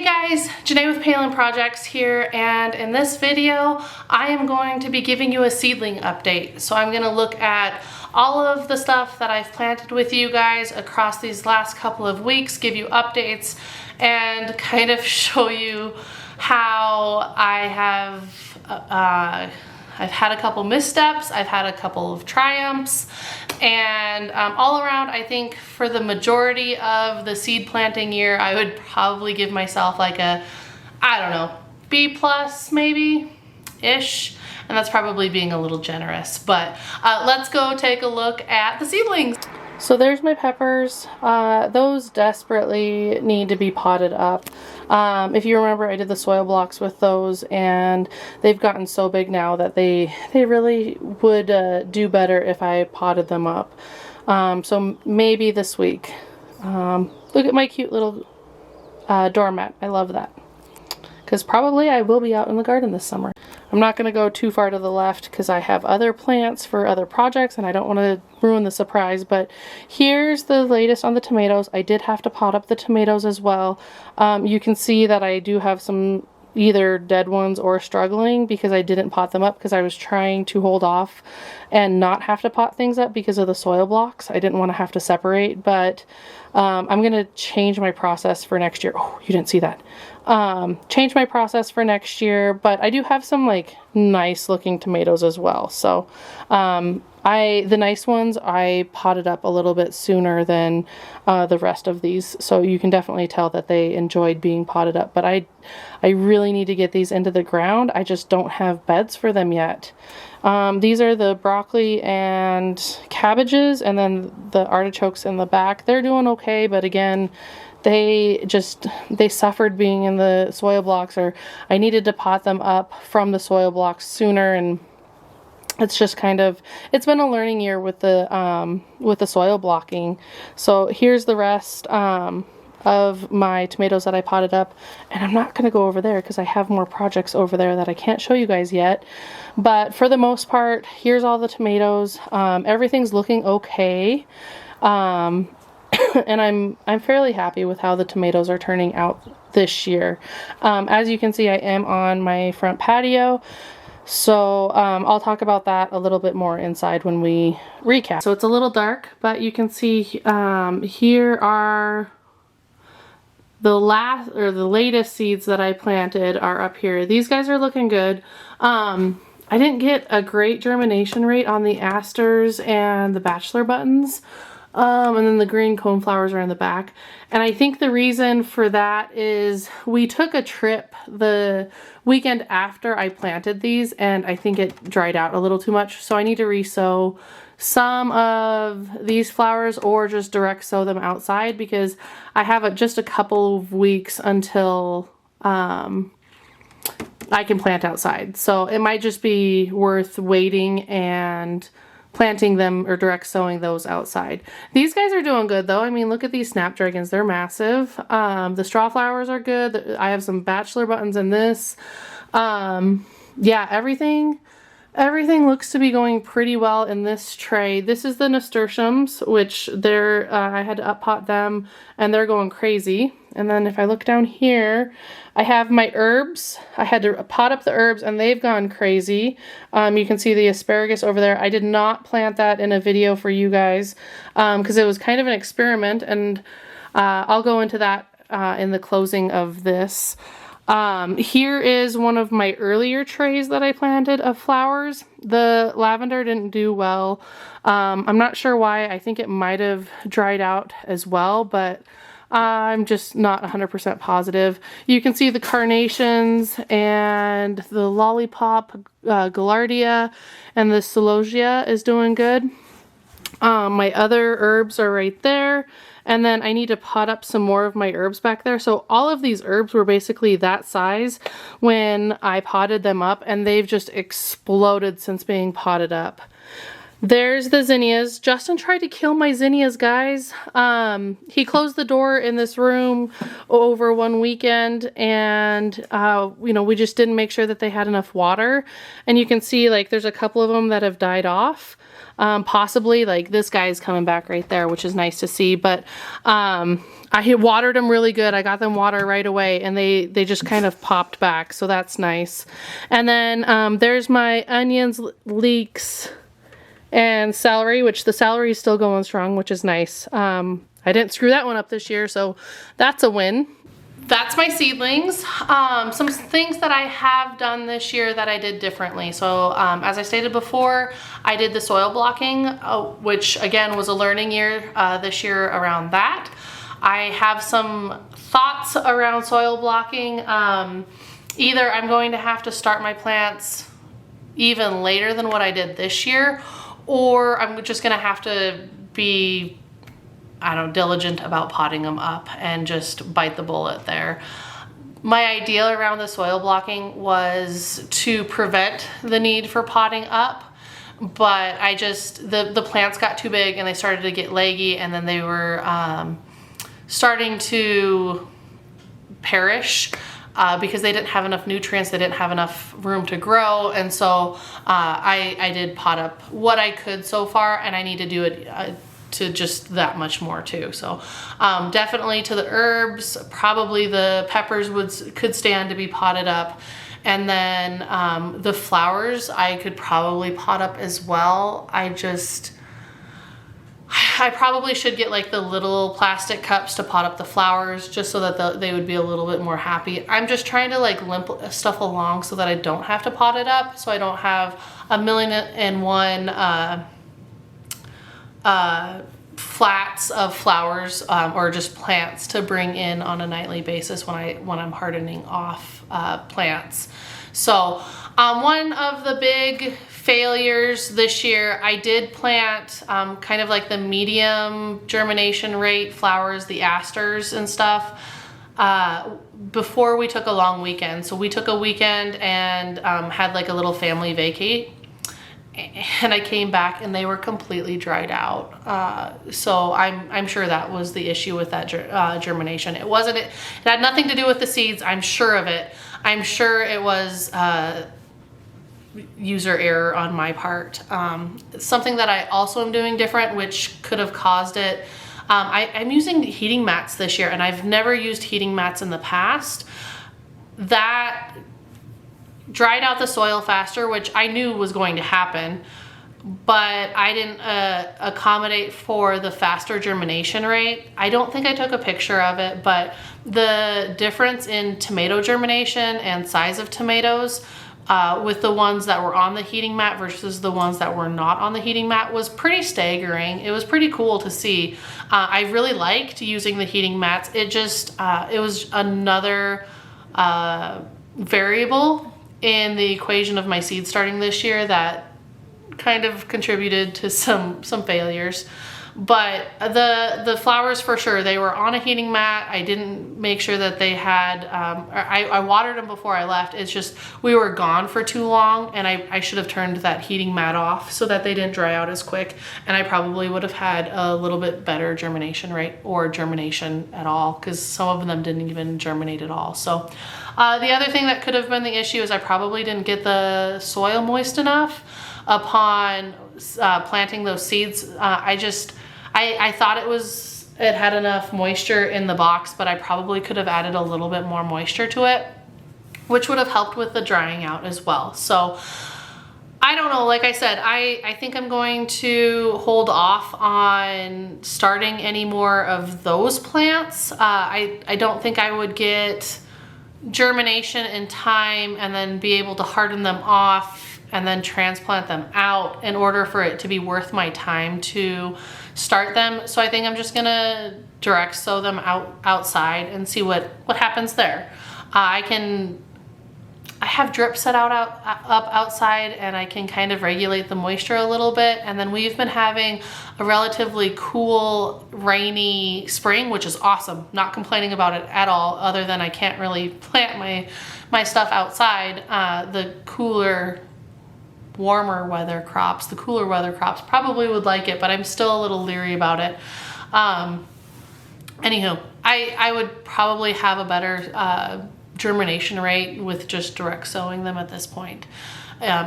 Hey guys, Janae with Palin Projects here, and in this video I am going to be giving you a seedling update. So I'm going to look at all of the stuff that I've planted with you guys across these last couple of weeks, give you updates, and kind of show you how I have I've had a couple missteps, I've had a couple of triumphs, and all around I think for the majority of the seed planting year I would probably give myself like a, I don't know, B+ maybe ish, and that's probably being a little generous, but let's go take a look at the seedlings. So there's my peppers. Those desperately need to be potted up. If you remember, I did the soil blocks with those and they've gotten so big now that they really would do better if I potted them up. So maybe this week. Look at my cute little doormat. I love that. Because probably I will be out in the garden this summer. I'm not going to go too far to the left because I have other plants for other projects and I don't want to ruin the surprise, but here's the latest on the tomatoes. I did have to pot up the tomatoes as well. You can see that I do have some either dead ones or struggling because I didn't pot them up because I was trying to hold off and not have to pot things up because of the soil blocks. I didn't want to have to separate, but I'm going to change my process for next year. Oh, you didn't see that. Change my process for next year, but I do have some like nice looking tomatoes as well. So the nice ones I potted up a little bit sooner than the rest of these, so you can definitely tell that they enjoyed being potted up, but I really need to get these into the ground. I just don't have beds for them yet. These are the broccoli and cabbages, and then the artichokes in the back. They're doing okay, but again, they suffered being in the soil blocks, or I needed to pot them up from the soil blocks sooner, and it's just kind of, it's been a learning year with the soil blocking. So here's the rest of my tomatoes that I potted up, and I'm not going to go over there because I have more projects over there that I can't show you guys yet, but for the most part, here's all the tomatoes. Everything's looking okay, and I'm fairly happy with how the tomatoes are turning out this year. As you can see, I am on my front patio, so I'll talk about that a little bit more inside when we recap. So it's a little dark, but you can see here are the latest seeds that I planted are up here. These guys are looking good. I didn't get a great germination rate on the asters and the bachelor buttons. And then the green coneflowers are in the back. And I think the reason for that is we took a trip the weekend after I planted these, and I think it dried out a little too much. So I need to re-sow some of these flowers or just direct sow them outside because I have just a couple of weeks until I can plant outside. So it might just be worth waiting and planting them or direct sowing those outside. These guys are doing good though. I mean, look at these snapdragons. They're massive. The straw flowers are good. I have some bachelor buttons in this. Yeah, everything looks to be going pretty well in this tray. This is the Nasturtiums, which I had to up-pot them and they're going crazy. And then if I look down here, I have my herbs. I had to pot up the herbs and they've gone crazy. You can see the asparagus over there. I did not plant that in a video for you guys because it was kind of an experiment, and I'll go into that in the closing of this. Here is one of my earlier trays that I planted of flowers. The lavender didn't do well. I'm not sure why. I think it might have dried out as well, but I'm just not 100% positive. You can see the carnations and the lollipop gaillardia, and the celosia is doing good. My other herbs are right there. And then I need to pot up some more of my herbs back there. So all of these herbs were basically that size when I potted them up, and they've just exploded since being potted up. There's the zinnias. Justin tried to kill my zinnias, guys. He closed the door in this room over one weekend, and you know, we just didn't make sure that they had enough water. And you can see like there's a couple of them that have died off. Possibly like this guy's coming back right there, which is nice to see. But I had watered them really good. I got them water right away, and they just kind of popped back, so that's nice. And then there's my onions, leeks, and celery, which the celery is still going strong, which is nice. I didn't screw that one up this year, so that's a win. That's my seedlings. Some things that I have done this year that I did differently. So as I stated before, I did the soil blocking, which again was a learning year this year around that. I have some thoughts around soil blocking. Either I'm going to have to start my plants even later than what I did this year, or I'm just gonna have to be, I don't know, diligent about potting them up and just bite the bullet there. My idea around the soil blocking was to prevent the need for potting up, but I just, the plants got too big and they started to get leggy, and then they were starting to perish. Because they didn't have enough nutrients, they didn't have enough room to grow, and so I did pot up what I could so far, and I need to do it to just that much more too. So definitely to the herbs, probably the peppers could stand to be potted up, and then the flowers I could probably pot up as well. I probably should get like the little plastic cups to pot up the flowers, just so that they would be a little bit more happy. I'm just trying to like limp stuff along so that I don't have to pot it up, so I don't have a million and one flats of flowers or just plants to bring in on a nightly basis when I'm hardening off plants. So one of the big failures this year, I did plant kind of like the medium germination rate flowers, the asters and stuff, before we took a long weekend. So we took a weekend and had like a little family vacay, and I came back and they were completely dried out. So I'm sure that was the issue with that germination. It had nothing to do with the seeds. I'm sure of it. I'm sure it was user error on my part. Something that I also am doing different, which could have caused it. I'm using heating mats this year, and I've never used heating mats in the past. That dried out the soil faster, which I knew was going to happen, but I didn't accommodate for the faster germination rate. I don't think I took a picture of it, but the difference in tomato germination and size of tomatoes with the ones that were on the heating mat versus the ones that were not on the heating mat was pretty staggering. It was pretty cool to see. I really liked using the heating mats. It was another variable in the equation of my seed starting this year that kind of contributed to some failures. But the flowers, for sure, they were on a heating mat. I didn't make sure that they had, I watered them before I left. It's just, we were gone for too long, and I should have turned that heating mat off so that they didn't dry out as quick, and I probably would have had a little bit better germination rate, or germination at all, because some of them didn't even germinate at all. So the other thing that could have been the issue is I probably didn't get the soil moist enough upon planting those seeds. I thought it had enough moisture in the box, but I probably could have added a little bit more moisture to it, which would have helped with the drying out as well. So I don't know, like I said, I think I'm going to hold off on starting any more of those plants. I don't think I would get germination in time and then be able to harden them off and then transplant them out in order for it to be worth my time to start them. So I think I'm just gonna direct sow them outside and see what happens there. I have drip set up outside, and I can kind of regulate the moisture a little bit. And then we've been having a relatively cool, rainy spring, which is awesome. Not complaining about it at all, other than I can't really plant my stuff outside. The cooler warmer weather crops, the cooler weather crops probably would like it, but I'm still a little leery about it. Anywho, I would probably have a better germination rate with just direct sowing them at this point.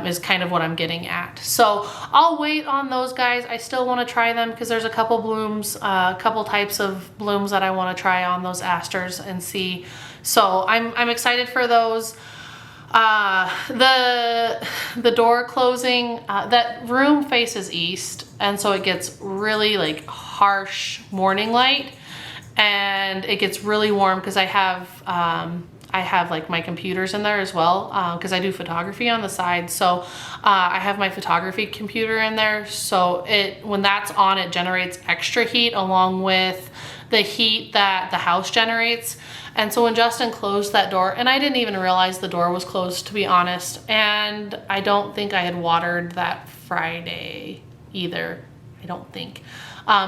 Is kind of what I'm getting at. So I'll wait on those guys. I still want to try them because there's a couple blooms, a couple types of blooms that I want to try on those asters and see. So I'm excited for those. The door closing, that room faces east, and so it gets really like harsh morning light, and it gets really warm because I have like my computers in there as well, because I do photography on the side. So I have my photography computer in there. So when that's on, it generates extra heat along with the heat that the house generates. And so when Justin closed that door, and I didn't even realize the door was closed, to be honest. And I don't think I had watered that Friday either. I don't think.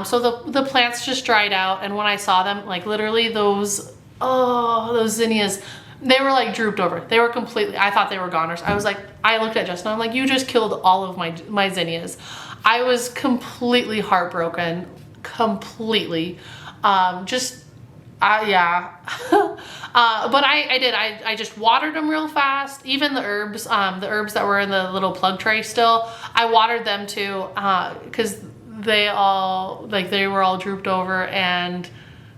So the plants just dried out. And when I saw them, like literally those zinnias, they were like drooped over. They were completely, I thought they were goners. I was like, I looked at Justin, I'm like, you just killed all of my zinnias. I was completely heartbroken, completely. Yeah. But I did, I just watered them real fast. Even the herbs that were in the little plug tray still, I watered them too, because they were all drooped over, and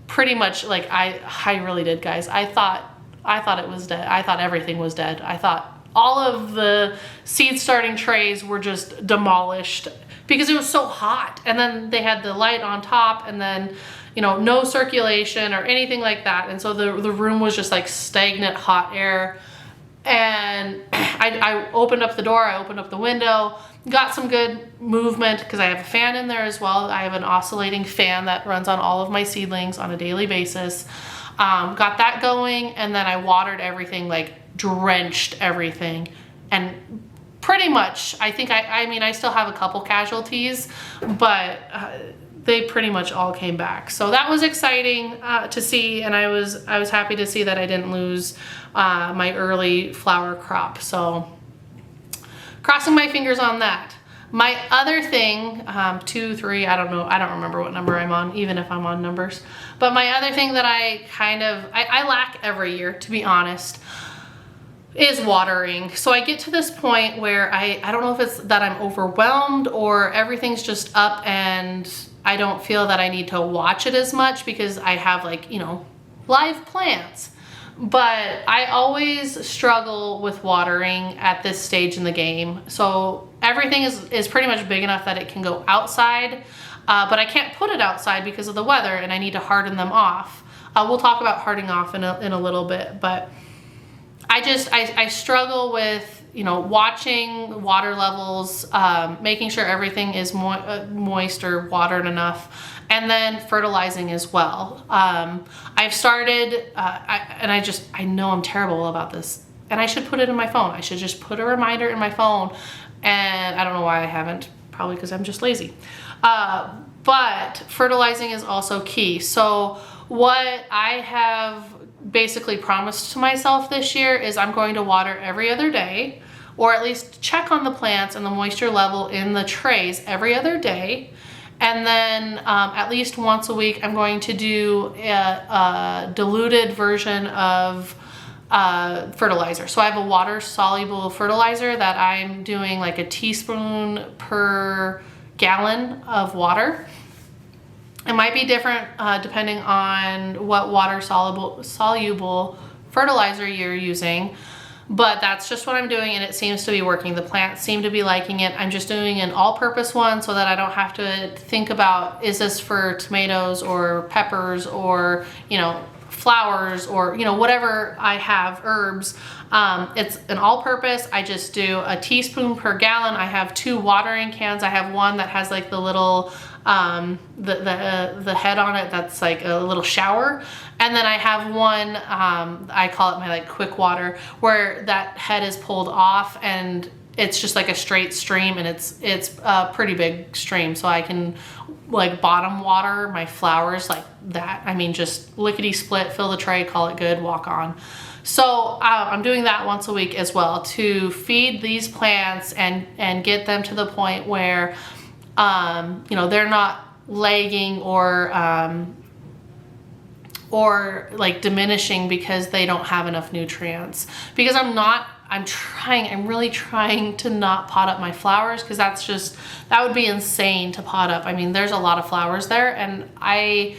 pretty much like I really did, guys. I thought it was dead. I thought everything was dead. I thought all of the seed starting trays were just demolished because it was so hot. And then they had the light on top, and then, you know, no circulation or anything like that. And so the room was just like stagnant hot air. And I opened up the door, I opened up the window, got some good movement because I have a fan in there as well. I have an oscillating fan that runs on all of my seedlings on a daily basis. Got that going, and then I watered everything, like drenched everything. And pretty much, I think, I mean, I still have a couple casualties, but they pretty much all came back. So that was exciting to see, and I was happy to see that I didn't lose my early flower crop. So crossing my fingers on that. My other thing, 2, 3, I don't know, I don't remember what number I'm on, even if I'm on numbers. But my other thing that I lack every year, to be honest, is watering. So I get to this point where I don't know if it's that I'm overwhelmed or everything's just up and I don't feel that I need to watch it as much because I have, like, you know, live plants. But I always struggle with watering at this stage in the game. So everything is pretty much big enough that it can go outside, but I can't put it outside because of the weather, and I need to harden them off. We'll talk about hardening off in a little bit, but I struggle with, you know, watching water levels, making sure everything is moist or watered enough, and then fertilizing as well. I've started, I know I'm terrible about this, and I should put it in my phone. I should just put a reminder in my phone, and I don't know why I haven't, probably because I'm just lazy. But fertilizing is also key. So what I have basically promised to myself this year is I'm going to water every other day, or at least check on the plants and the moisture level in the trays every other day. And then at least once a week, I'm going to do a diluted version of fertilizer. So I have a water-soluble fertilizer that I'm doing like a teaspoon per gallon of water. It might be different depending on what water-soluble fertilizer you're using. But that's just what I'm doing, and it seems to be working. The plants seem to be liking it. I'm just doing an all-purpose one so that I don't have to think about, is this for tomatoes or peppers or, you know, flowers or, you know, whatever I have, herbs. It's an all-purpose. I just do a teaspoon per gallon. I have 2 watering cans. I have one that has like the little the head on it that's like a little shower, and then I have one I call it my like quick water, where that head is pulled off and it's just like a straight stream, and it's a pretty big stream, so I can like bottom water my flowers like that. I mean, just lickety split, fill the tray, call it good, walk on. So I'm doing that once a week as well to feed these plants and get them to the point where you know, they're not lagging or like diminishing because they don't have enough nutrients. Because I'm really trying to not pot up my flowers, because that would be insane to pot up. I mean, there's a lot of flowers there, and I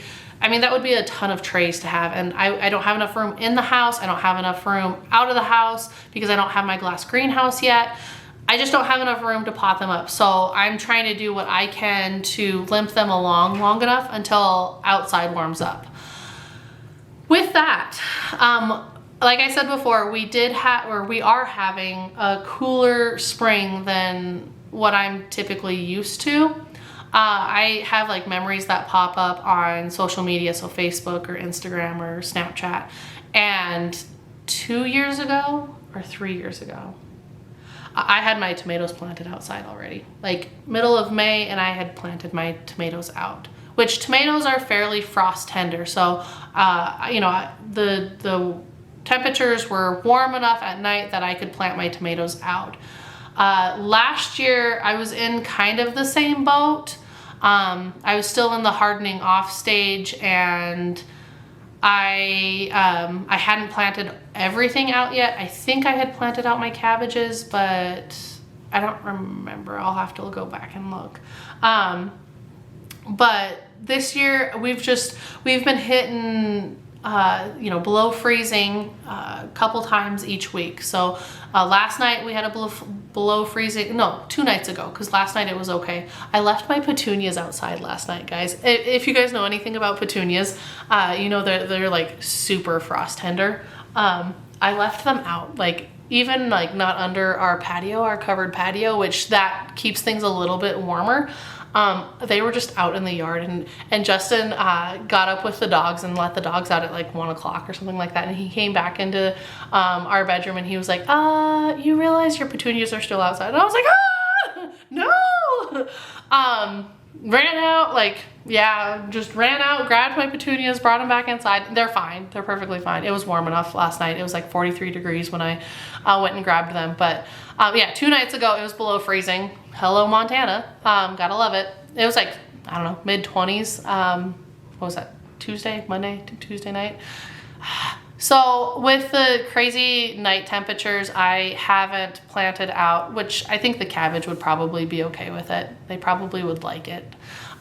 mean, that would be a ton of trays to have, and I don't have enough room in the house. I don't have enough room out of the house because I don't have my glass greenhouse yet. I just don't have enough room to pot them up. So I'm trying to do what I can to limp them along long enough until outside warms up. With that, like I said before, we are having a cooler spring than what I'm typically used to. I have like memories that pop up on social media, so Facebook or Instagram or Snapchat. And 2 years ago or 3 years ago, I had my tomatoes planted outside already. Like middle of May, and I had planted my tomatoes out. Which tomatoes are fairly frost tender, so you know, the temperatures were warm enough at night that I could plant my tomatoes out. Last year, I was in kind of the same boat. I was still in the hardening off stage, and I hadn't planted everything out yet. I think I had planted out my cabbages, but I don't remember. I'll have to go back and look. But this year we've been hitting you know, below freezing a couple times each week. So last night we had a below freezing, no, 2 nights ago, because last night it was okay. I left my petunias outside last night, guys. If you guys know anything about petunias, you know they're like super frost tender. I left them out, like even like not under our patio, our covered patio, which that keeps things a little bit warmer. They were just out in the yard, and Justin got up with the dogs and let the dogs out at like 1 o'clock or something like that. And he came back into our bedroom, and he was like, you realize your petunias are still outside? And I was like, no! Ran out, like, yeah, just ran out, grabbed my petunias, brought them back inside. They're fine. They're perfectly fine. It was warm enough last night. It was like 43 degrees when I went and grabbed them. But yeah, 2 nights ago, it was below freezing. Hello, Montana. Gotta love it. It was like, I don't know, mid-20s. What was that? Tuesday night. So with the crazy night temperatures, I haven't planted out, which I think the cabbage would probably be okay with it. They probably would like it.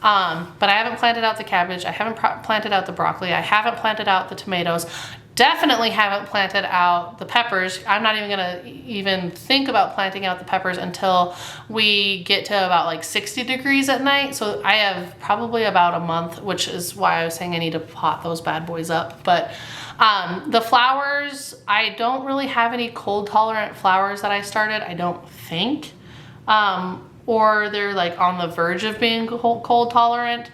But I haven't planted out the cabbage. I haven't planted out the broccoli. I haven't planted out the tomatoes. Definitely haven't planted out the peppers. I'm not even gonna think about planting out the peppers until we get to about like 60 degrees at night. So I have probably about a month, which is why I was saying I need to pot those bad boys up. But the flowers, I don't really have any cold tolerant flowers that I started, I don't think. Or they're like on the verge of being cold tolerant.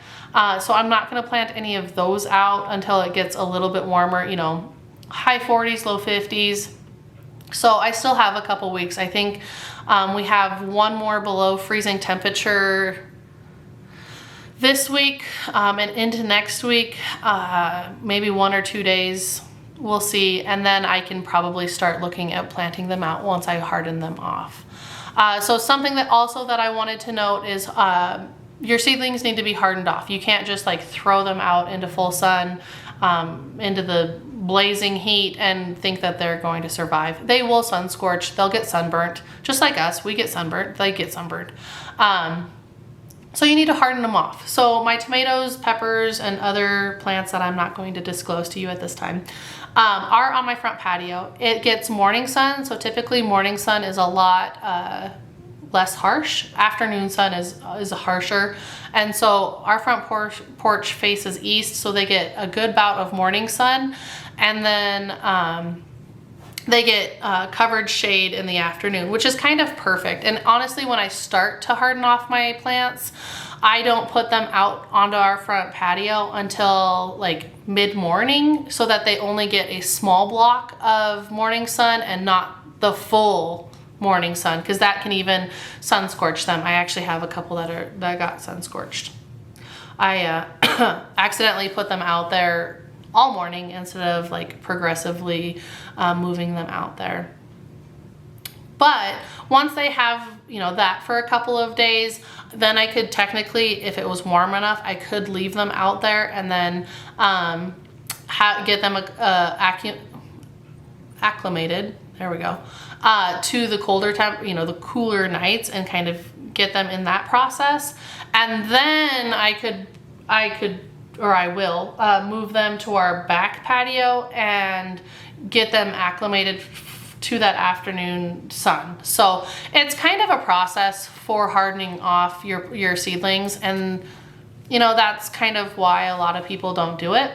So I'm not gonna plant any of those out until it gets a little bit warmer, you know, high 40s, low 50s. So I still have a couple weeks. I think we have one more below freezing temperature this week and into next week, maybe 1 or 2 days, we'll see. And then I can probably start looking at planting them out once I harden them off. So something that I wanted to note is your seedlings need to be hardened off. You can't just like throw them out into full sun, into the blazing heat and think that they're going to survive. They will sun scorch, they'll get sunburnt, just like us, we get sunburnt, they get sunburned. So you need to harden them off. So my tomatoes, peppers, and other plants that I'm not going to disclose to you at this time are on my front patio. It gets morning sun, so typically morning sun is a lot less harsh. Afternoon sun is harsher. And so our front porch faces east, so they get a good bout of morning sun. And then they get covered shade in the afternoon, which is kind of perfect. And honestly, when I start to harden off my plants, I don't put them out onto our front patio until like mid-morning, so that they only get a small block of morning sun and not the full morning sun, because that can even sun scorch them. I actually have a couple that got sun scorched. I accidentally put them out there all morning instead of like progressively moving them out there. But once they have, you know, that for a couple of days, then I could technically, if it was warm enough, I could leave them out there and then get them acclimated, there we go, to the colder temp, you know, the cooler nights, and kind of get them in that process. And then I will move them to our back patio and get them acclimated to that afternoon sun. So it's kind of a process for hardening off your seedlings, and you know, that's kind of why a lot of people don't do it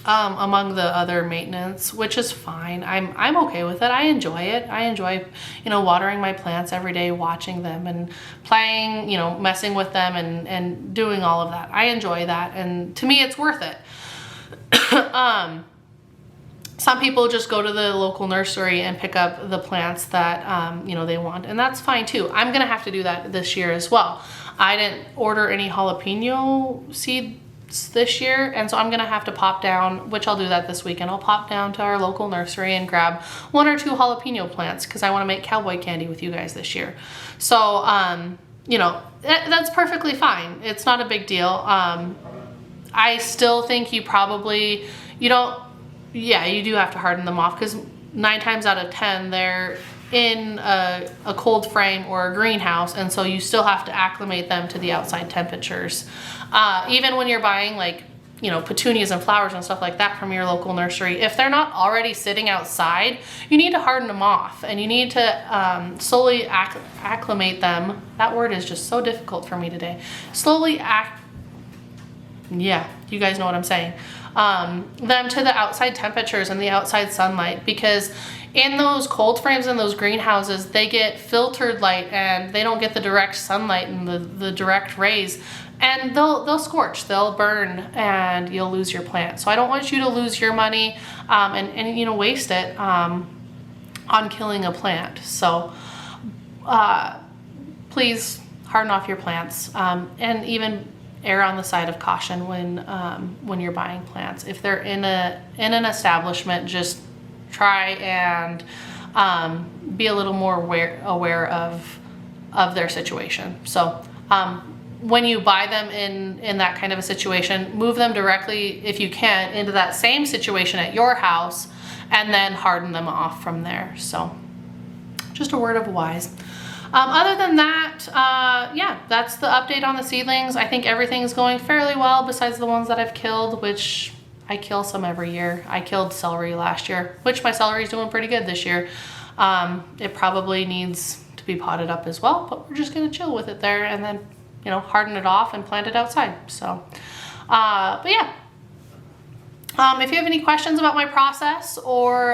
among the other maintenance, which is fine. I'm okay with it. I enjoy it. I enjoy, you know, watering my plants every day, watching them and playing, you know, messing with them and doing all of that. I enjoy that, and to me it's worth it. Some people just go to the local nursery and pick up the plants that, you know, they want, and that's fine too. I'm gonna have to do that this year as well. I didn't order any jalapeno seeds this year, and so I'm gonna have to pop down, which I'll do that this weekend. I'll pop down to our local nursery and grab 1 or 2 jalapeno plants, because I want to make cowboy candy with you guys this year. So, you know, that's perfectly fine. It's not a big deal. I still think you do have to harden them off, because 9 times out of 10 they're in a cold frame or a greenhouse, and so you still have to acclimate them to the outside temperatures. Even when you're buying, like, you know, petunias and flowers and stuff like that from your local nursery, if they're not already sitting outside, you need to harden them off, and you need to slowly acclimate them. That word is just so difficult for me today. Yeah, you guys know what I'm saying. Them to the outside temperatures and the outside sunlight, because in those cold frames and those greenhouses, they get filtered light and they don't get the direct sunlight and the direct rays, and they'll scorch, they'll burn, and you'll lose your plant. So I don't want you to lose your money and you know, waste it on killing a plant. So please harden off your plants, and even err on the side of caution when you're buying plants. If they're in an establishment, just try and be a little more aware of their situation. So when you buy them in that kind of a situation, move them directly, if you can, into that same situation at your house, and then harden them off from there. So just a word of wise. Other than that, yeah, that's the update on the seedlings. I think everything's going fairly well, besides the ones that I've killed, which I kill some every year. I killed celery last year, which my celery is doing pretty good this year. It probably needs to be potted up as well, but we're just gonna chill with it there, and then, you know, harden it off and plant it outside. So, but yeah. If you have any questions about my process, or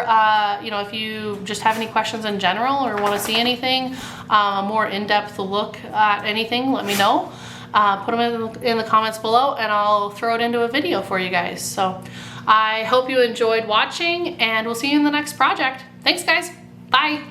you know, if you just have any questions in general or want to see anything, a more in-depth look at anything, let me know. Put them in the comments below, and I'll throw it into a video for you guys. So I hope you enjoyed watching, and we'll see you in the next project. Thanks, guys. Bye.